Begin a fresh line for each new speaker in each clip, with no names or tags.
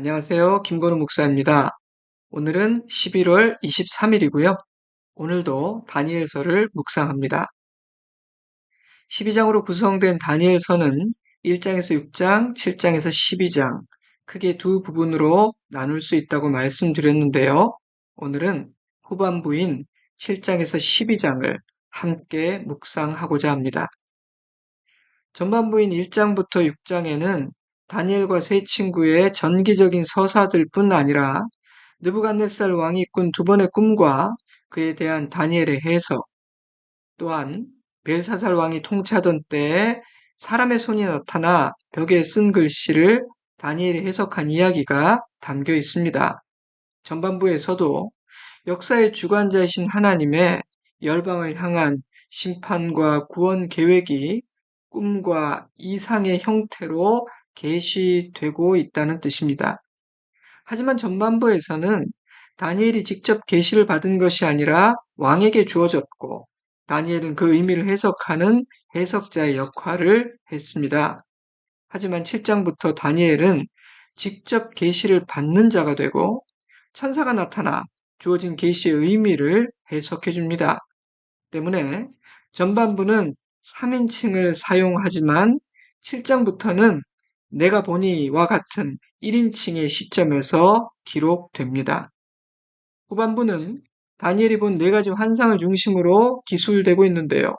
안녕하세요. 김건우 목사입니다. 오늘은 11월 23일이고요. 오늘도 다니엘서를 묵상합니다. 12장으로 구성된 다니엘서는 1장에서 6장, 7장에서 12장, 크게 두 부분으로 나눌 수 있다고 말씀드렸는데요. 오늘은 후반부인 7장에서 12장을 함께 묵상하고자 합니다. 전반부인 1장부터 6장에는 다니엘과 세 친구의 전기적인 서사들 뿐 아니라 느부갓네살 왕이 꾼 두 번의 꿈과 그에 대한 다니엘의 해석, 또한 벨사살 왕이 통치하던 때에 사람의 손이 나타나 벽에 쓴 글씨를 다니엘이 해석한 이야기가 담겨 있습니다. 전반부에서도 역사의 주관자이신 하나님의 열방을 향한 심판과 구원 계획이 꿈과 이상의 형태로 계시되고 있다는 뜻입니다. 하지만 전반부에서는 다니엘이 직접 계시를 받은 것이 아니라 왕에게 주어졌고 다니엘은 그 의미를 해석하는 해석자의 역할을 했습니다. 하지만 7장부터 다니엘은 직접 계시를 받는 자가 되고 천사가 나타나 주어진 계시의 의미를 해석해 줍니다. 때문에 전반부는 3인칭을 사용하지만 7장부터는 내가 보니와 같은 1인칭의 시점에서 기록됩니다. 후반부는 다니엘이 본 네 가지 환상을 중심으로 기술되고 있는데요.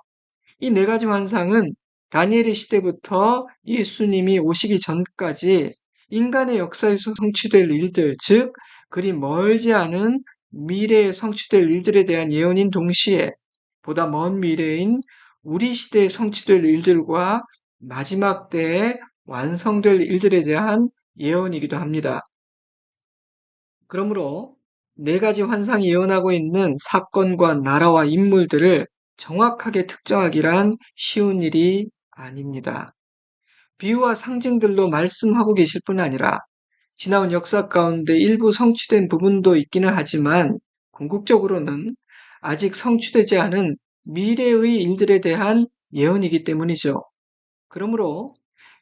이 네 가지 환상은 다니엘의 시대부터 예수님이 오시기 전까지 인간의 역사에서 성취될 일들, 즉 그리 멀지 않은 미래에 성취될 일들에 대한 예언인 동시에 보다 먼 미래인 우리 시대에 성취될 일들과 마지막 때에 완성될 일들에 대한 예언이기도 합니다. 그러므로 네 가지 환상이 예언하고 있는 사건과 나라와 인물들을 정확하게 특정하기란 쉬운 일이 아닙니다. 비유와 상징들로 말씀하고 계실 뿐 아니라 지나온 역사 가운데 일부 성취된 부분도 있기는 하지만 궁극적으로는 아직 성취되지 않은 미래의 일들에 대한 예언이기 때문이죠. 그러므로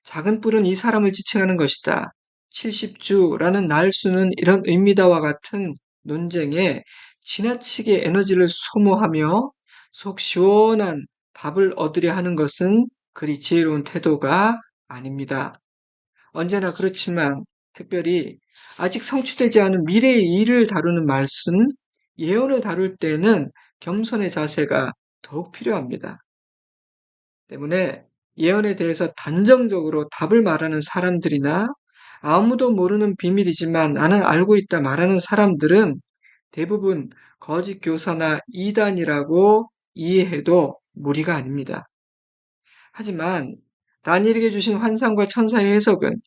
작은 뿔은 이 사람을 지칭하는 것이다. 70주라는 날수는 이런 의미다와 같은 논쟁에 지나치게 에너지를 소모하며 속 시원한 답을 얻으려 하는 것은 그리 지혜로운 태도가 아닙니다. 언제나 그렇지만 특별히 아직 성취되지 않은 미래의 일을 다루는 말씀, 예언을 다룰 때는 겸손의 자세가 더욱 필요합니다. 때문에 예언에 대해서 단정적으로 답을 말하는 사람들이나 아무도 모르는 비밀이지만 나는 알고 있다 말하는 사람들은 대부분 거짓 교사나 이단이라고 이해해도 무리가 아닙니다. 하지만 다니엘에게 주신 환상과 천사의 해석은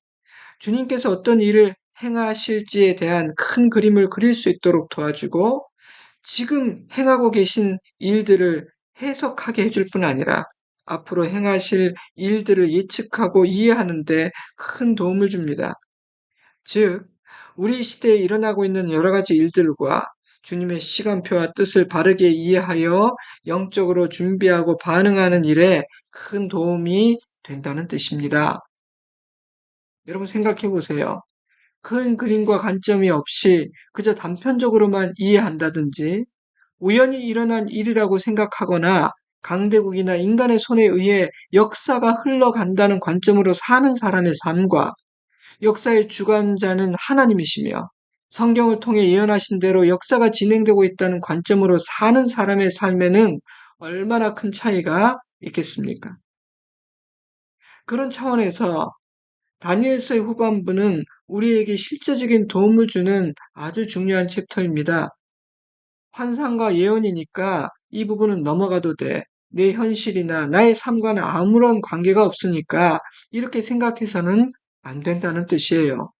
주님께서 어떤 일을 행하실지에 대한 큰 그림을 그릴 수 있도록 도와주고 지금 행하고 계신 일들을 해석하게 해줄 뿐 아니라 앞으로 행하실 일들을 예측하고 이해하는 데 큰 도움을 줍니다. 즉, 우리 시대에 일어나고 있는 여러 가지 일들과 주님의 시간표와 뜻을 바르게 이해하여 영적으로 준비하고 반응하는 일에 큰 도움이 된다는 뜻입니다. 여러분 생각해 보세요. 큰 그림과 관점이 없이 그저 단편적으로만 이해한다든지 우연히 일어난 일이라고 생각하거나 강대국이나 인간의 손에 의해 역사가 흘러간다는 관점으로 사는 사람의 삶과 역사의 주관자는 하나님이시며 성경을 통해 예언하신 대로 역사가 진행되고 있다는 관점으로 사는 사람의 삶에는 얼마나 큰 차이가 있겠습니까? 그런 차원에서 다니엘서의 후반부는 우리에게 실제적인 도움을 주는 아주 중요한 챕터입니다. 환상과 예언이니까 이 부분은 넘어가도 돼. 내 현실이나 나의 삶과는 아무런 관계가 없으니까 이렇게 생각해서는 안 된다는 뜻이에요.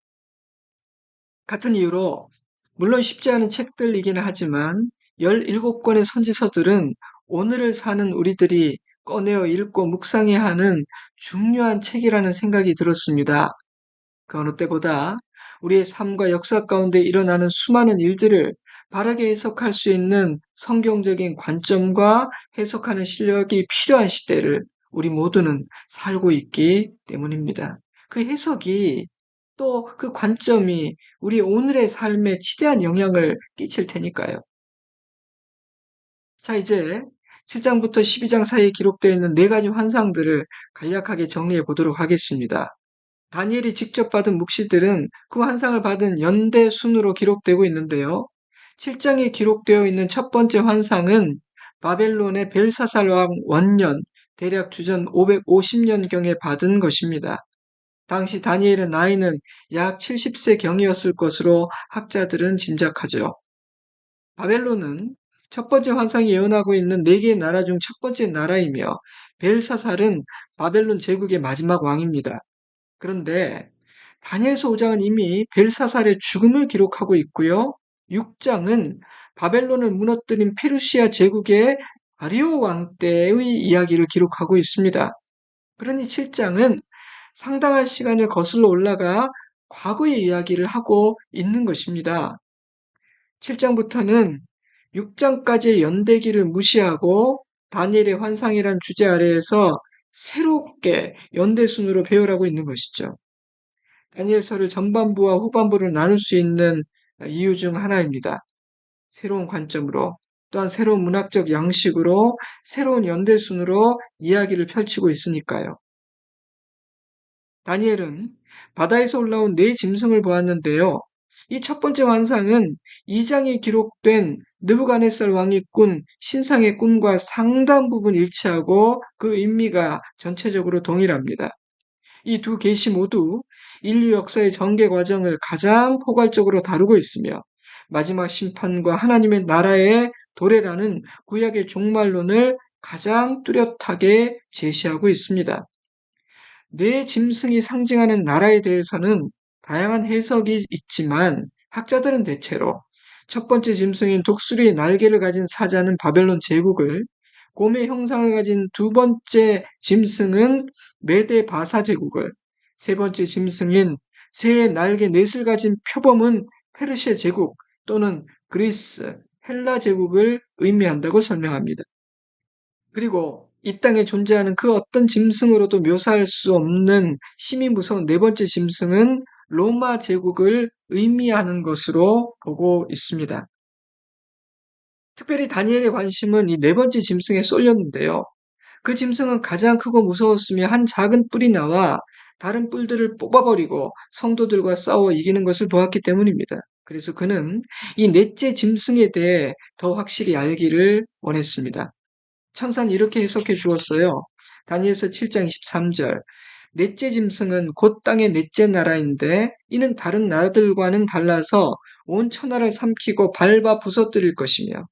같은 이유로 물론 쉽지 않은 책들이긴 하지만 17권의 선지서들은 오늘을 사는 우리들이 꺼내어 읽고 묵상해야 하는 중요한 책이라는 생각이 들었습니다. 그 어느 때보다 우리의 삶과 역사 가운데 일어나는 수많은 일들을 바르게 해석할 수 있는 성경적인 관점과 해석하는 실력이 필요한 시대를 우리 모두는 살고 있기 때문입니다. 그 해석이 또 그 관점이 우리 오늘의 삶에 지대한 영향을 끼칠 테니까요. 자, 이제 7장부터 12장 사이에 기록되어 있는 네 가지 환상들을 간략하게 정리해 보도록 하겠습니다. 다니엘이 직접 받은 묵시들은 그 환상을 받은 연대 순으로 기록되고 있는데요. 7장에 기록되어 있는 첫 번째 환상은 바벨론의 벨사살 왕 원년, 대략 주전 550년경에 받은 것입니다. 당시 다니엘의 나이는 약 70세 경이었을 것으로 학자들은 짐작하죠. 바벨론은 첫 번째 환상이 예언하고 있는 네 개의 나라 중 첫 번째 나라이며 벨사살은 바벨론 제국의 마지막 왕입니다. 그런데 다니엘서 5장은 이미 벨사살의 죽음을 기록하고 있고요. 6장은 바벨론을 무너뜨린 페르시아 제국의 다리오 왕 때의 이야기를 기록하고 있습니다. 그러니 7장은 상당한 시간을 거슬러 올라가 과거의 이야기를 하고 있는 것입니다. 7장부터는 6장까지의 연대기를 무시하고 다니엘의 환상이란 주제 아래에서 새롭게 연대순으로 배열하고 있는 것이죠. 다니엘서를 전반부와 후반부로 나눌 수 있는 이유 중 하나입니다. 새로운 관점으로 또한 새로운 문학적 양식으로 새로운 연대순으로 이야기를 펼치고 있으니까요. 다니엘은 바다에서 올라온 네 짐승을 보았는데요. 이 첫 번째 환상은 2장에 기록된 느부갓네살 왕이 꾼 신상의 꿈과 상당 부분 일치하고 그 의미가 전체적으로 동일합니다. 이 두 계시 모두 인류 역사의 전개 과정을 가장 포괄적으로 다루고 있으며 마지막 심판과 하나님의 나라의 도래라는 구약의 종말론을 가장 뚜렷하게 제시하고 있습니다. 네 짐승이 상징하는 나라에 대해서는 다양한 해석이 있지만 학자들은 대체로 첫 번째 짐승인 독수리의 날개를 가진 사자는 바벨론 제국을, 곰의 형상을 가진 두 번째 짐승은 메데 바사 제국을, 세 번째 짐승인 새의 날개 넷을 가진 표범은 페르시아 제국 또는 그리스, 헬라 제국을 의미한다고 설명합니다. 그리고 이 땅에 존재하는 그 어떤 짐승으로도 묘사할 수 없는 심히 무서운 네 번째 짐승은 로마 제국을 의미하는 것으로 보고 있습니다. 특별히 다니엘의 관심은 이 네 번째 짐승에 쏠렸는데요. 그 짐승은 가장 크고 무서웠으며 한 작은 뿔이 나와 다른 뿔들을 뽑아버리고 성도들과 싸워 이기는 것을 보았기 때문입니다. 그래서 그는 이 넷째 짐승에 대해 더 확실히 알기를 원했습니다. 천사는 이렇게 해석해 주었어요. 다니엘서 7장 23절. 넷째 짐승은 곧 땅의 넷째 나라인데 이는 다른 나라들과는 달라서 온 천하를 삼키고 밟아 부서뜨릴 것이며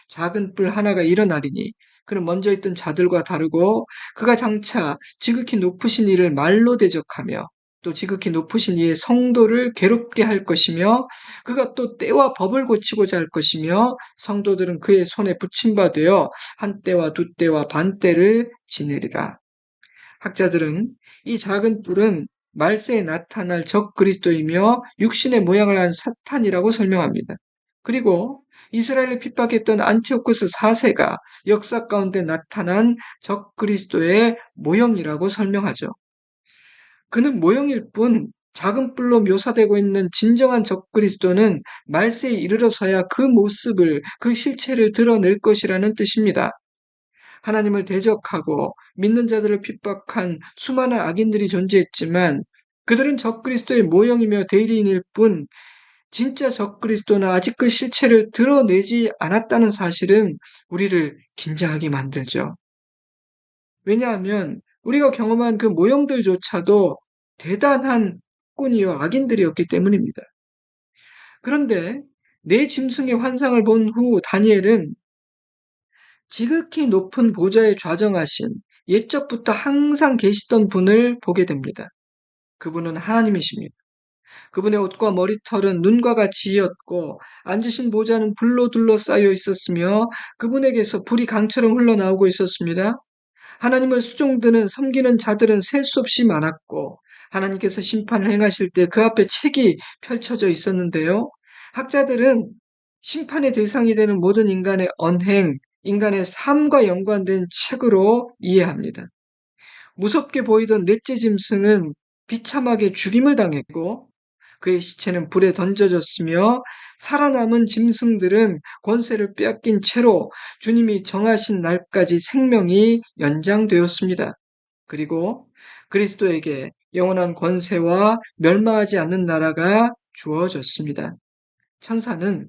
작은 뿔 하나가 일어나리니 그는 먼저 있던 자들과 다르고 그가 장차 지극히 높으신 이를 말로 대적하며 또 지극히 높으신 이의 성도를 괴롭게 할 것이며 그가 또 때와 법을 고치고자 할 것이며 성도들은 그의 손에 붙임바되어 한 때와 두 때와 반 때를 지내리라. 학자들은 이 작은 뿔은 말세에 나타날 적 그리스도이며 육신의 모양을 한 사탄이라고 설명합니다. 그리고 이스라엘을 핍박했던 안티오쿠스 4세가 역사 가운데 나타난 적 그리스도의 모형이라고 설명하죠. 그는 모형일 뿐 작은 뿔로 묘사되고 있는 진정한 적 그리스도는 말세에 이르러서야 그 모습을, 그 실체를 드러낼 것이라는 뜻입니다. 하나님을 대적하고 믿는 자들을 핍박한 수많은 악인들이 존재했지만 그들은 적그리스도의 모형이며 대리인일 뿐 진짜 적그리스도는 아직 그 실체를 드러내지 않았다는 사실은 우리를 긴장하게 만들죠. 왜냐하면 우리가 경험한 그 모형들조차도 대단한 꾼이요 악인들이었기 때문입니다. 그런데 내 짐승의 환상을 본 후 다니엘은 지극히 높은 보좌에 좌정하신 옛적부터 항상 계시던 분을 보게 됩니다. 그분은 하나님이십니다. 그분의 옷과 머리털은 눈과 같이 이었고 앉으신 보좌는 불로 둘러싸여 있었으며 그분에게서 불이 강처럼 흘러나오고 있었습니다. 하나님을 수종드는 섬기는 자들은 셀 수 없이 많았고 하나님께서 심판을 행하실 때 그 앞에 책이 펼쳐져 있었는데요. 학자들은 심판의 대상이 되는 모든 인간의 언행, 인간의 삶과 연관된 책으로 이해합니다. 무섭게 보이던 넷째 짐승은 비참하게 죽임을 당했고 그의 시체는 불에 던져졌으며 살아남은 짐승들은 권세를 빼앗긴 채로 주님이 정하신 날까지 생명이 연장되었습니다. 그리고 그리스도에게 영원한 권세와 멸망하지 않는 나라가 주어졌습니다. 천사는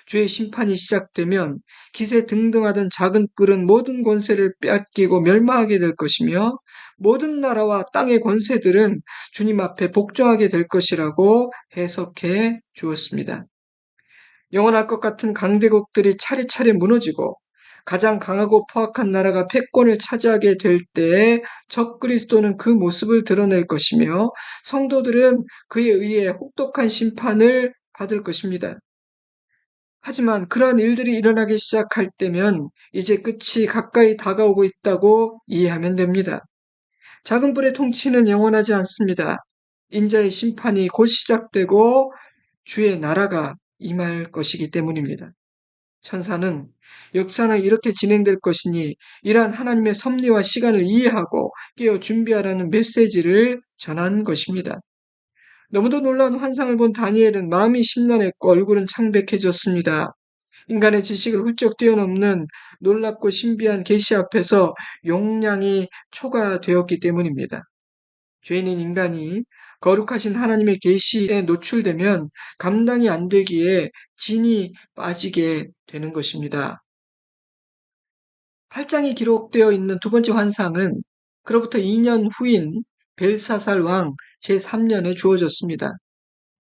주의 심판이 시작되면 기세 등등하던 작은 뿔은 모든 권세를 빼앗기고 멸망하게 될 것이며 모든 나라와 땅의 권세들은 주님 앞에 복종하게 될 것이라고 해석해 주었습니다. 영원할 것 같은 강대국들이 차례차례 무너지고 가장 강하고 포악한 나라가 패권을 차지하게 될 때에 적그리스도는 그 모습을 드러낼 것이며 성도들은 그에 의해 혹독한 심판을 받을 것입니다. 하지만 그러한 일들이 일어나기 시작할 때면 이제 끝이 가까이 다가오고 있다고 이해하면 됩니다. 작은 불의 통치는 영원하지 않습니다. 인자의 심판이 곧 시작되고 주의 나라가 임할 것이기 때문입니다. 천사는 역사는 이렇게 진행될 것이니 이러한 하나님의 섭리와 시간을 이해하고 깨어 준비하라는 메시지를 전한 것입니다. 너무도 놀라운 환상을 본 다니엘은 마음이 심란했고 얼굴은 창백해졌습니다. 인간의 지식을 훌쩍 뛰어넘는 놀랍고 신비한 계시 앞에서 용량이 초과되었기 때문입니다. 죄인인 인간이 거룩하신 하나님의 계시에 노출되면 감당이 안 되기에 진이 빠지게 되는 것입니다. 8장이 기록되어 있는 두 번째 환상은 그로부터 2년 후인 벨사살 왕 제3년에 주어졌습니다.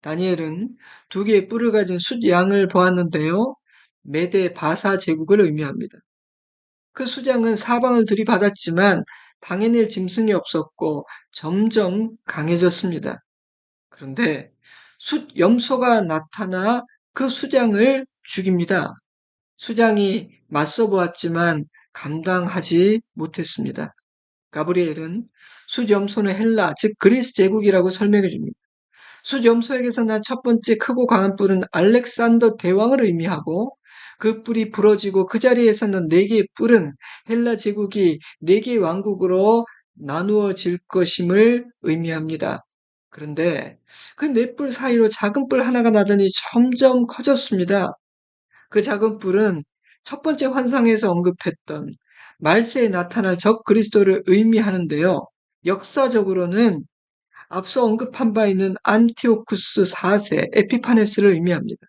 다니엘은 두 개의 뿔을 가진 숫양을 보았는데요. 메데 바사 제국을 의미합니다. 그 수장은 사방을 들이받았지만 당해낼 짐승이 없었고 점점 강해졌습니다. 그런데 숫염소가 나타나 그 수장을 죽입니다. 수장이 맞서 보았지만 감당하지 못했습니다. 가브리엘은 숫염소는 헬라, 즉 그리스 제국이라고 설명해 줍니다. 숫염소에게서 난 첫 번째 크고 강한 뿔은 알렉산더 대왕을 의미하고 그 뿔이 부러지고 그 자리에서 난 네 개의 뿔은 헬라 제국이 네 개의 왕국으로 나누어질 것임을 의미합니다. 그런데 그 네 뿔 사이로 작은 뿔 하나가 나더니 점점 커졌습니다. 그 작은 뿔은 첫 번째 환상에서 언급했던 말세에 나타날 적 그리스도를 의미하는데요. 역사적으로는 앞서 언급한 바 있는 안티오쿠스 4세 에피파네스를 의미합니다.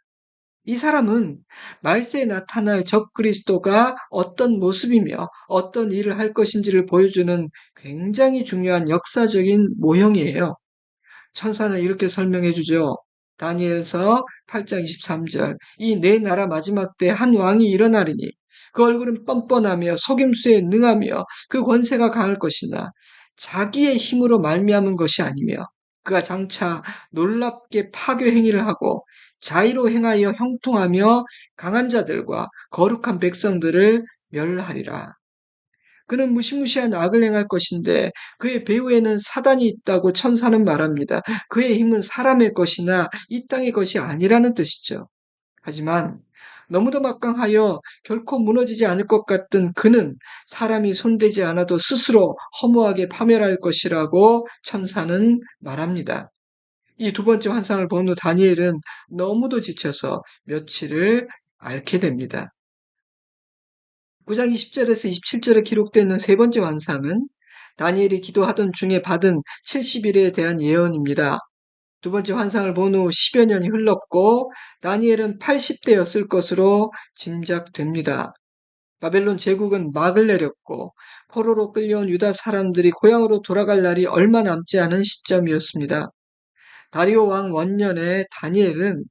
이 사람은 말세에 나타날 적 그리스도가 어떤 모습이며 어떤 일을 할 것인지를 보여주는 굉장히 중요한 역사적인 모형이에요. 천사는 이렇게 설명해 주죠. 다니엘서 8장 23절. 이 네 나라 마지막 때 한 왕이 일어나리니 그 얼굴은 뻔뻔하며 속임수에 능하며 그 권세가 강할 것이나 자기의 힘으로 말미암은 것이 아니며 그가 장차 놀랍게 파괴 행위를 하고 자의로 행하여 형통하며 강한 자들과 거룩한 백성들을 멸하리라. 그는 무시무시한 악을 행할 것인데 그의 배후에는 사단이 있다고 천사는 말합니다. 그의 힘은 사람의 것이나 이 땅의 것이 아니라는 뜻이죠. 하지만 너무도 막강하여 결코 무너지지 않을 것 같던 그는 사람이 손대지 않아도 스스로 허무하게 파멸할 것이라고 천사는 말합니다. 이 두 번째 환상을 본 후 다니엘은 너무도 지쳐서 며칠을 앓게 됩니다. 9장 20절에서 27절에 기록되어 있는 세 번째 환상은 다니엘이 기도하던 중에 받은 70일에 대한 예언입니다. 두 번째 환상을 본 후 10여 년이 흘렀고 다니엘은 80대였을 것으로 짐작됩니다. 바벨론 제국은 막을 내렸고 포로로 끌려온 유다 사람들이 고향으로 돌아갈 날이 얼마 남지 않은 시점이었습니다. 다리오 왕 원년에 다니엘은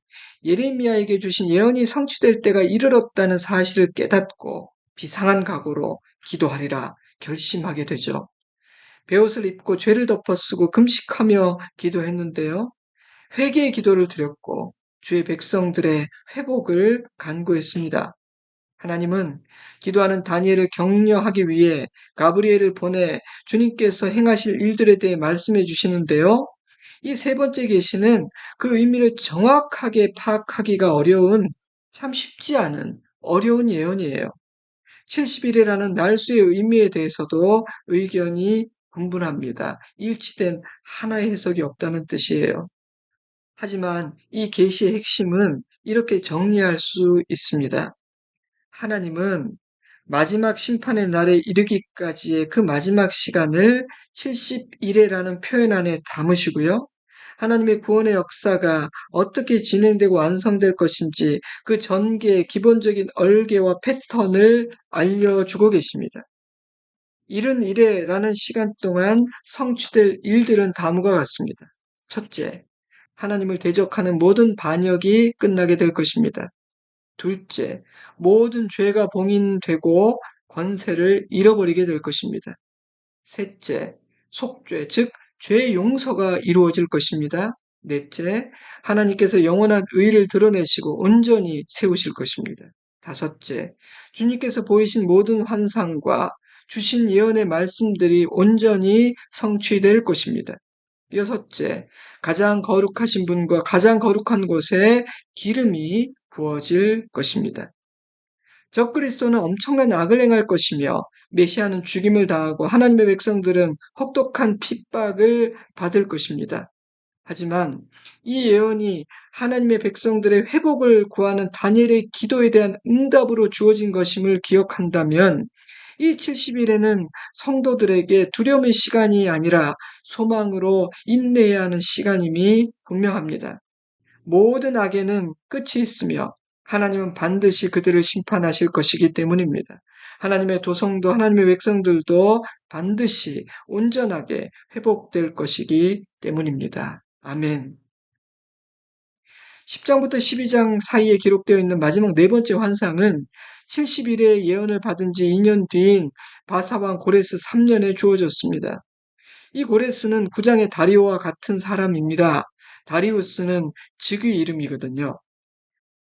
예레미야에게 주신 예언이 성취될 때가 이르렀다는 사실을 깨닫고 비상한 각오로 기도하리라 결심하게 되죠. 베옷을 입고 죄를 덮어쓰고 금식하며 기도했는데요. 회개의 기도를 드렸고 주의 백성들의 회복을 간구했습니다. 하나님은 기도하는 다니엘을 격려하기 위해 가브리엘을 보내 주님께서 행하실 일들에 대해 말씀해 주시는데요. 이 세 번째 계시는 그 의미를 정확하게 파악하기가 어려운 참 쉽지 않은 어려운 예언이에요. 70일이라는 날수의 의미에 대해서도 의견이 분분합니다. 일치된 하나의 해석이 없다는 뜻이에요. 하지만 이 계시의 핵심은 이렇게 정리할 수 있습니다. 하나님은 마지막 심판의 날에 이르기까지의 그 마지막 시간을 70일이라는 표현 안에 담으시고요. 하나님의 구원의 역사가 어떻게 진행되고 완성될 것인지 그 전개의 기본적인 얼개와 패턴을 알려주고 계십니다. 이른 이래라는 시간 동안 성취될 일들은 다음과 같습니다. 첫째, 하나님을 대적하는 모든 반역이 끝나게 될 것입니다. 둘째, 모든 죄가 봉인되고 권세를 잃어버리게 될 것입니다. 셋째, 속죄, 즉, 죄 용서가 이루어질 것입니다. 넷째, 하나님께서 영원한 의를 드러내시고 온전히 세우실 것입니다. 다섯째, 주님께서 보이신 모든 환상과 주신 예언의 말씀들이 온전히 성취될 것입니다. 여섯째, 가장 거룩하신 분과 가장 거룩한 곳에 기름이 부어질 것입니다. 적그리스도는 엄청난 악을 행할 것이며 메시아는 죽임을 당하고 하나님의 백성들은 혹독한 핍박을 받을 것입니다. 하지만 이 예언이 하나님의 백성들의 회복을 구하는 다니엘의 기도에 대한 응답으로 주어진 것임을 기억한다면 이 70일에는 성도들에게 두려움의 시간이 아니라 소망으로 인내해야 하는 시간임이 분명합니다. 모든 악에는 끝이 있으며 하나님은 반드시 그들을 심판하실 것이기 때문입니다. 하나님의 도성도 하나님의 백성들도 반드시 온전하게 회복될 것이기 때문입니다. 아멘. 10장부터 12장 사이에 기록되어 있는 마지막 네 번째 환상은 70일의 예언을 받은 지 2년 뒤인 바사왕 고레스 3년에 주어졌습니다. 이 고레스는 9장의 다리오와 같은 사람입니다. 다리우스는 즉위 이름이거든요.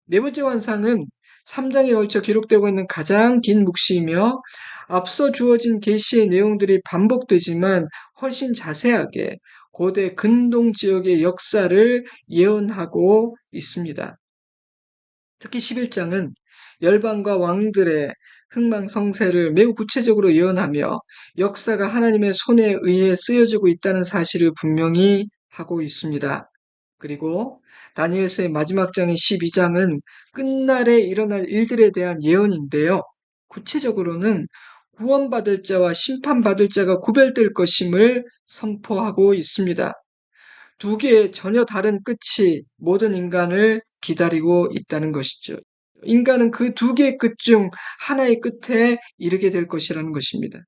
네 번째 환상은 3장에 걸쳐 기록되고 있는 가장 긴 묵시이며 앞서 주어진 계시의 내용들이 반복되지만 훨씬 자세하게 고대 근동 지역의 역사를 예언하고 있습니다. 특히 11장은 열방과 왕들의 흥망성쇠를 매우 구체적으로 예언하며 역사가 하나님의 손에 의해 쓰여지고 있다는 사실을 분명히 하고 있습니다. 그리고 다니엘서의 마지막 장인 12장은 끝날에 일어날 일들에 대한 예언인데요. 구체적으로는 구원받을 자와 심판받을 자가 구별될 것임을 선포하고 있습니다. 두 개의 전혀 다른 끝이 모든 인간을 기다리고 있다는 것이죠. 인간은 그 두 개의 끝 중 하나의 끝에 이르게 될 것이라는 것입니다.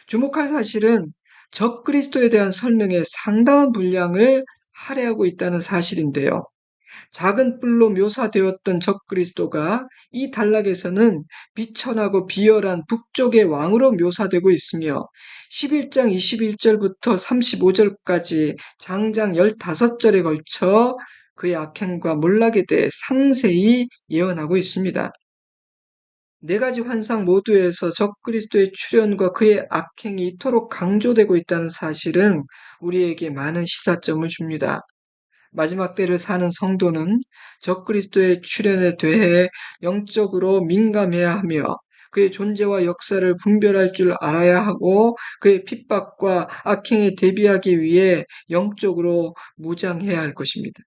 주목할 사실은 적그리스도에 대한 설명의 상당한 분량을 할애하고 있다는 사실인데요. 작은 뿔로 묘사되었던 적그리스도가 이 단락에서는 비천하고 비열한 북쪽의 왕으로 묘사되고 있으며 11장 21절부터 35절까지 장장 15절에 걸쳐 그의 악행과 몰락에 대해 상세히 예언하고 있습니다. 네 가지 환상 모두에서 적그리스도의 출현과 그의 악행이 이토록 강조되고 있다는 사실은 우리에게 많은 시사점을 줍니다. 마지막 때를 사는 성도는 적그리스도의 출현에 대해 영적으로 민감해야 하며 그의 존재와 역사를 분별할 줄 알아야 하고 그의 핍박과 악행에 대비하기 위해 영적으로 무장해야 할 것입니다.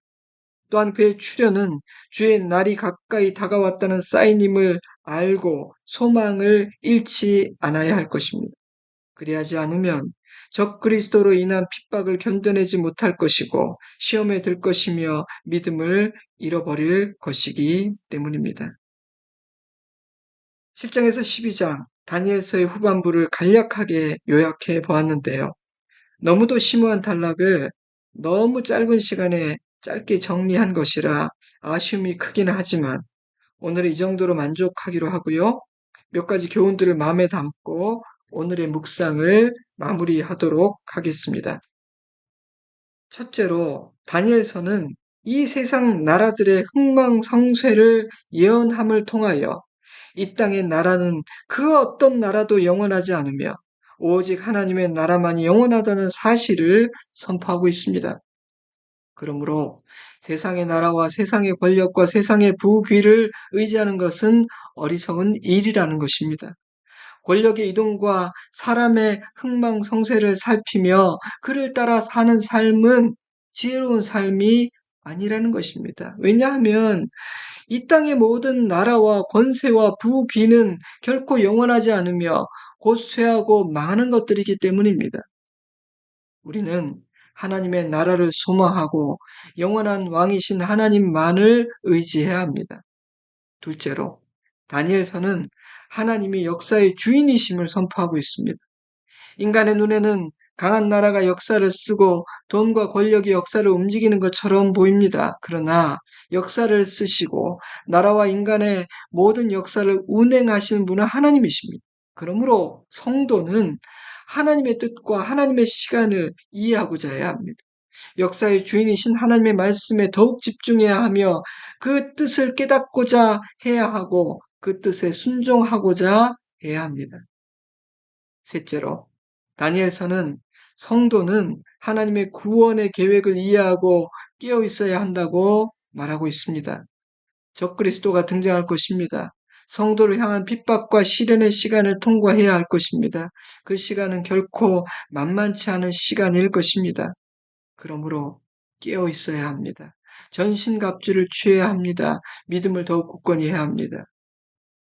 또한 그의 출현은 주의 날이 가까이 다가왔다는 사인임을 알고 소망을 잃지 않아야 할 것입니다. 그리하지 않으면 적그리스도로 인한 핍박을 견뎌내지 못할 것이고 시험에 들 것이며 믿음을 잃어버릴 것이기 때문입니다. 10장에서 12장 다니엘서의 후반부를 간략하게 요약해 보았는데요. 너무도 심오한 단락을 너무 짧은 시간에 짧게 정리한 것이라 아쉬움이 크기는 하지만 오늘은 이 정도로 만족하기로 하고요. 몇 가지 교훈들을 마음에 담고 오늘의 묵상을 마무리하도록 하겠습니다. 첫째로 다니엘서는 이 세상 나라들의 흥망성쇠를 예언함을 통하여 이 땅의 나라는 그 어떤 나라도 영원하지 않으며 오직 하나님의 나라만이 영원하다는 사실을 선포하고 있습니다. 그러므로 세상의 나라와 세상의 권력과 세상의 부귀를 의지하는 것은 어리석은 일이라는 것입니다. 권력의 이동과 사람의 흥망성쇠를 살피며 그를 따라 사는 삶은 지혜로운 삶이 아니라는 것입니다. 왜냐하면 이 땅의 모든 나라와 권세와 부귀는 결코 영원하지 않으며 곧 쇠하고 망하는 것들이기 때문입니다. 우리는 하나님의 나라를 소망하고 영원한 왕이신 하나님만을 의지해야 합니다. 둘째로, 다니엘서는 하나님이 역사의 주인이심을 선포하고 있습니다. 인간의 눈에는 강한 나라가 역사를 쓰고 돈과 권력이 역사를 움직이는 것처럼 보입니다. 그러나 역사를 쓰시고 나라와 인간의 모든 역사를 운행하시는 분은 하나님이십니다. 그러므로 성도는 하나님의 뜻과 하나님의 시간을 이해하고자 해야 합니다. 역사의 주인이신 하나님의 말씀에 더욱 집중해야 하며 그 뜻을 깨닫고자 해야 하고 그 뜻에 순종하고자 해야 합니다. 셋째로, 다니엘서는 성도는 하나님의 구원의 계획을 이해하고 깨어 있어야 한다고 말하고 있습니다. 적그리스도가 등장할 것입니다. 성도를 향한 핍박과 시련의 시간을 통과해야 할 것입니다. 그 시간은 결코 만만치 않은 시간일 것입니다. 그러므로 깨어 있어야 합니다. 전신갑주를 취해야 합니다. 믿음을 더욱 굳건히 해야 합니다.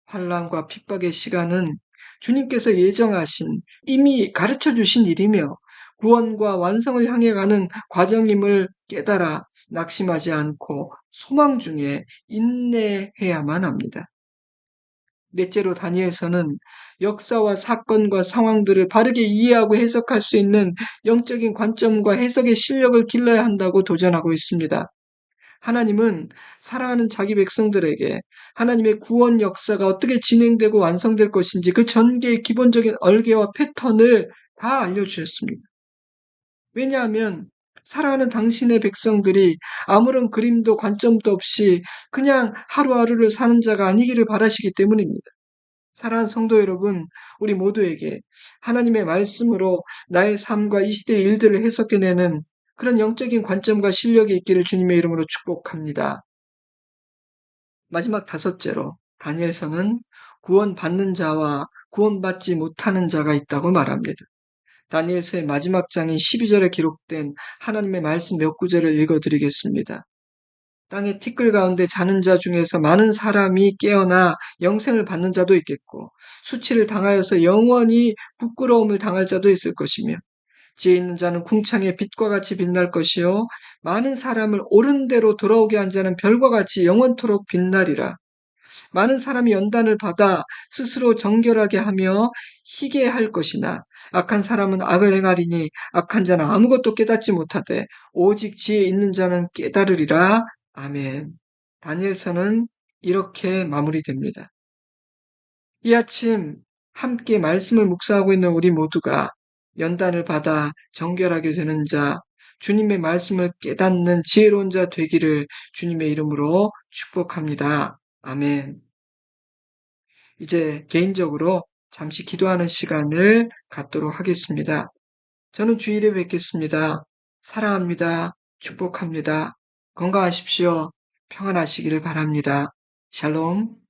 환난과 핍박의 시간은 주님께서 예정하신 이미 가르쳐 주신 일이며 구원과 완성을 향해 가는 과정임을 깨달아 낙심하지 않고 소망 중에 인내해야만 합니다. 넷째로 다니엘서는 역사와 사건과 상황들을 바르게 이해하고 해석할 수 있는 영적인 관점과 해석의 실력을 길러야 한다고 도전하고 있습니다. 하나님은 사랑하는 자기 백성들에게 하나님의 구원 역사가 어떻게 진행되고 완성될 것인지 그 전개의 기본적인 얼개와 패턴을 다 알려주셨습니다. 왜냐하면 사랑하는 당신의 백성들이 아무런 그림도 관점도 없이 그냥 하루하루를 사는 자가 아니기를 바라시기 때문입니다. 사랑하는 성도 여러분, 우리 모두에게 하나님의 말씀으로 나의 삶과 이 시대의 일들을 해석해내는 그런 영적인 관점과 실력이 있기를 주님의 이름으로 축복합니다. 마지막 다섯째로 다니엘서는 구원받는 자와 구원받지 못하는 자가 있다고 말합니다. 다니엘서의 마지막 장인 12절에 기록된 하나님의 말씀 몇 구절을 읽어드리겠습니다. 땅의 티끌 가운데 자는 자 중에서 많은 사람이 깨어나 영생을 받는 자도 있겠고 수치를 당하여서 영원히 부끄러움을 당할 자도 있을 것이며 지혜 있는 자는 궁창의 빛과 같이 빛날 것이요 많은 사람을 옳은 대로 돌아오게 한 자는 별과 같이 영원토록 빛나리라. 많은 사람이 연단을 받아 스스로 정결하게 하며 희게 할 것이나 악한 사람은 악을 행하리니 악한 자는 아무것도 깨닫지 못하되 오직 지혜 있는 자는 깨달으리라. 아멘. 다니엘서는 이렇게 마무리됩니다. 이 아침 함께 말씀을 묵상하고 있는 우리 모두가 연단을 받아 정결하게 되는 자, 주님의 말씀을 깨닫는 지혜로운 자 되기를 주님의 이름으로 축복합니다. 아멘. 이제 개인적으로 잠시 기도하는 시간을 갖도록 하겠습니다. 저는 주일에 뵙겠습니다. 사랑합니다. 축복합니다. 건강하십시오. 평안하시기를 바랍니다. 샬롬.